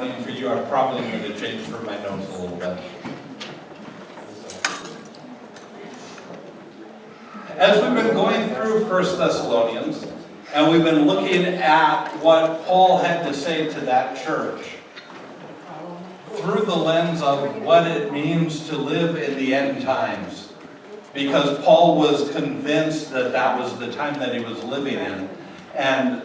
morning for you. I'm probably going to change from my notes a little bit. As we've been going through 1 Thessalonians, and we've been looking at what Paul had to say to that church, through the lens of what it means to live in the end times, because Paul was convinced that that was the time that he was living in. And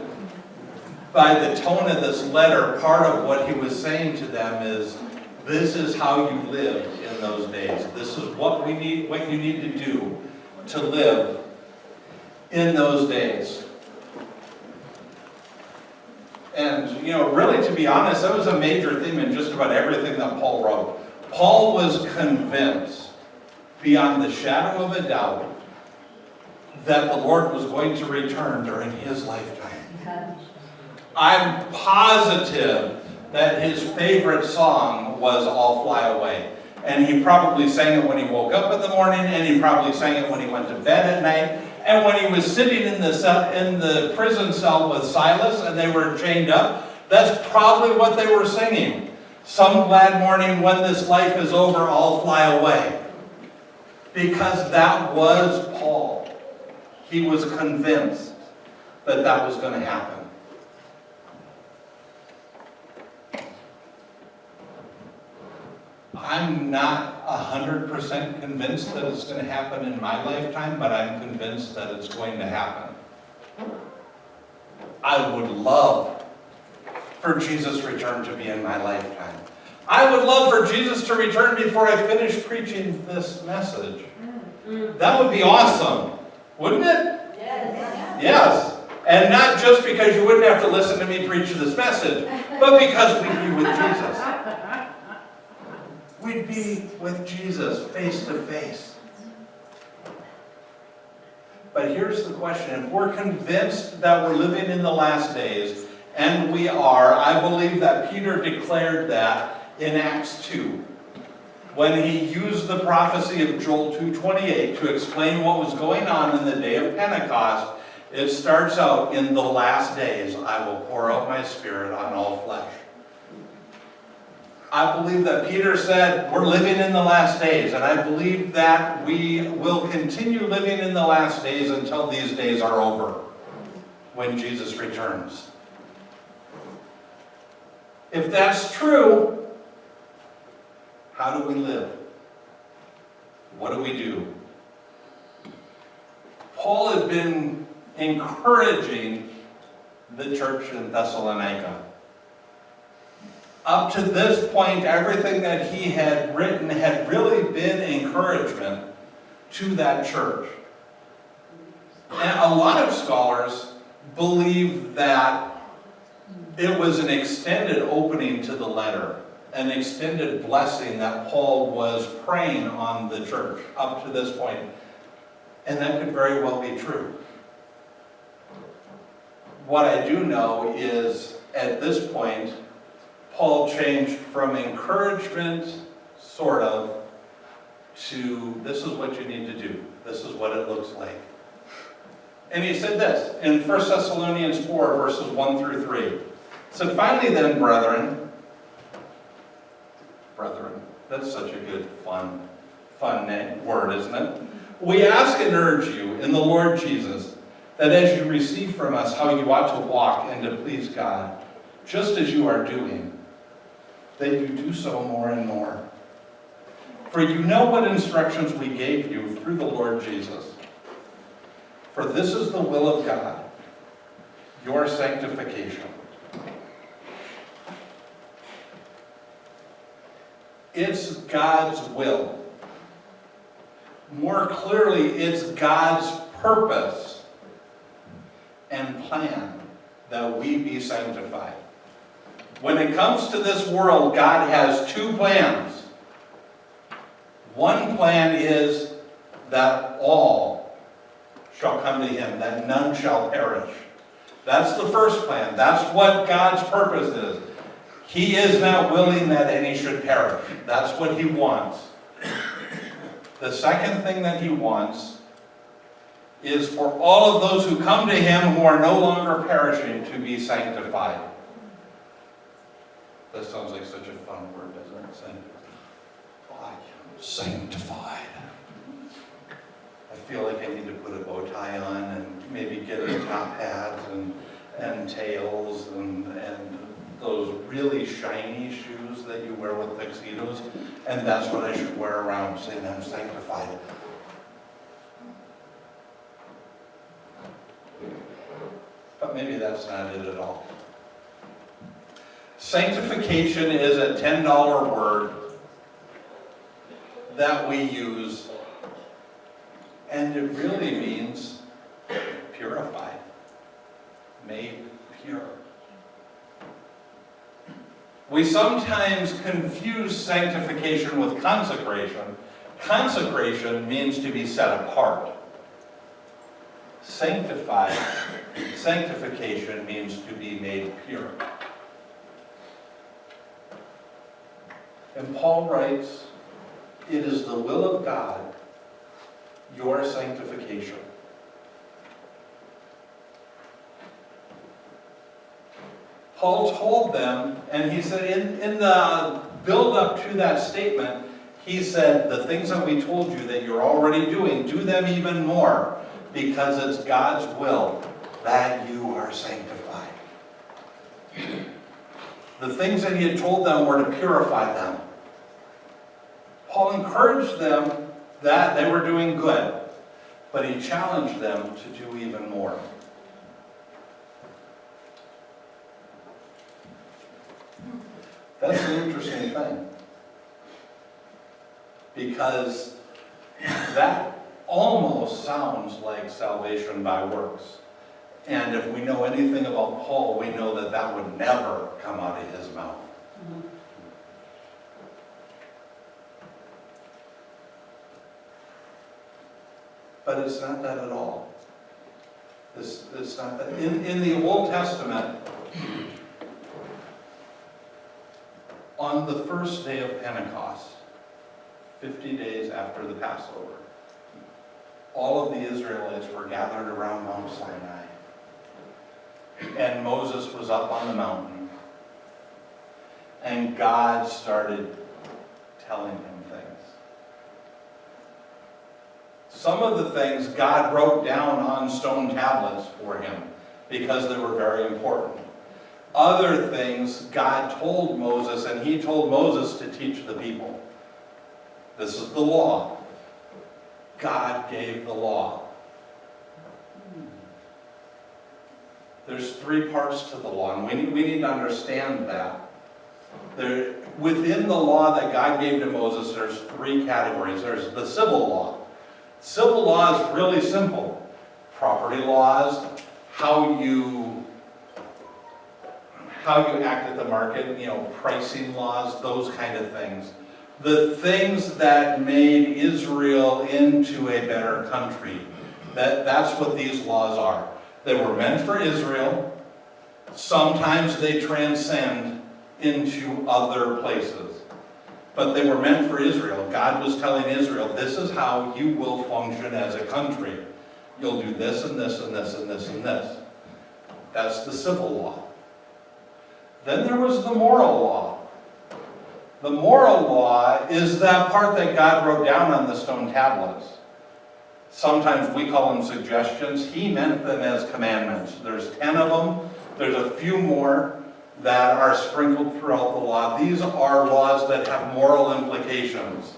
by the tone of this letter, part of what he was saying to them is, this is how you lived in those days. This is what you need to do to live in those days. And, really, to be honest, that was a major theme in just about everything that Paul wrote. Paul was convinced, beyond the shadow of a doubt, that the Lord was going to return during his lifetime. I'm positive that his favorite song was I'll Fly Away. And he probably sang it when he woke up in the morning, and he probably sang it when he went to bed at night. And when he was sitting in the prison cell with Silas and they were chained up, that's probably what they were singing. Some glad morning when this life is over, I'll fly away. Because that was Paul. He was convinced that that was going to happen. I'm not 100% convinced that it's going to happen in my lifetime, but I'm convinced that it's going to happen. I would love for Jesus' return to be in my lifetime. I would love for Jesus to return before I finish preaching this message. That would be awesome, wouldn't it? Yes. Yes. And not just because you wouldn't have to listen to me preach this message, but because we'd be with Jesus. We'd be with Jesus face to face. But here's the question. If we're convinced that we're living in the last days, and we are, I believe that Peter declared that in Acts 2. When he used the prophecy of Joel 2:28 to explain what was going on in the day of Pentecost, it starts out, in the last days, I will pour out my Spirit on all flesh. I believe that Peter said we're living in the last days, and I believe that we will continue living in the last days until these days are over, when Jesus returns. If that's true, how do we live? What do we do? Paul had been encouraging the church in Thessalonica. Up to this point, everything that he had written had really been encouragement to that church. And a lot of scholars believe that it was an extended opening to the letter, an extended blessing that Paul was praying on the church up to this point. And that could very well be true. What I do know is, at this point, Paul changed from encouragement, sort of, to this is what you need to do. This is what it looks like. And he said this in 1 Thessalonians 4, verses 1 through 3. So finally then, brethren, that's such a good, fun word, isn't it? We ask and urge you in the Lord Jesus, that as you receive from us how you ought to walk and to please God, just as you are doing, that you do so more and more. For you know what instructions we gave you through the Lord Jesus. For this is the will of God, your sanctification. It's God's will. More clearly, it's God's purpose and plan that we be sanctified. When it comes to this world, God has two plans. One plan is that all shall come to him, that none shall perish. That's the first plan. That's what God's purpose is. He is not willing that any should perish. That's what he wants. The second thing that he wants is for all of those who come to him who are no longer perishing to be sanctified. That sounds like such a fun word, doesn't it? I am sanctified. I feel like I need to put a bow tie on and maybe get a top hat and tails and those really shiny shoes that you wear with tuxedos. And that's what I should wear around, saying I'm sanctified. But maybe that's not it at all. Sanctification is a $10 word that we use, and it really means purified, made pure. We sometimes confuse sanctification with consecration. Consecration means to be set apart. Sanctification means to be made pure. And Paul writes, it is the will of God, your sanctification. Paul told them, and he said in the build-up to that statement, he said, the things that we told you that you're already doing, do them even more, because it's God's will that you are sanctified. The things that he had told them were to purify them. Paul encouraged them that they were doing good, but he challenged them to do even more. That's an interesting thing, because that almost sounds like salvation by works. And if we know anything about Paul, we know that that would never come out of his mouth. But it's not that at all. It's not that. In the Old Testament, on the first day of Pentecost, 50 days after the Passover, all of the Israelites were gathered around Mount Sinai. And Moses was up on the mountain. And God started telling him things. Some of the things God wrote down on stone tablets for him because they were very important. Other things God told Moses, and he told Moses to teach the people. This is the law. God gave the law. There's 3 parts to the law, and we need to understand that. Within the law that God gave to Moses, there's 3 categories. There's the civil law. Civil law is really simple. Property laws, how you act at the market, pricing laws, those kind of things. The things that made Israel into a better country. That's what these laws are. They were meant for Israel. Sometimes they transcend into other places. But they were meant for Israel. God was telling Israel, this is how you will function as a country. You'll do this and this and this and this and this. That's the civil law. Then there was the moral law. The moral law is that part that God wrote down on the stone tablets. Sometimes we call them suggestions. He meant them as commandments. There's 10 of them. There's a few more that are sprinkled throughout the law. These are laws that have moral implications.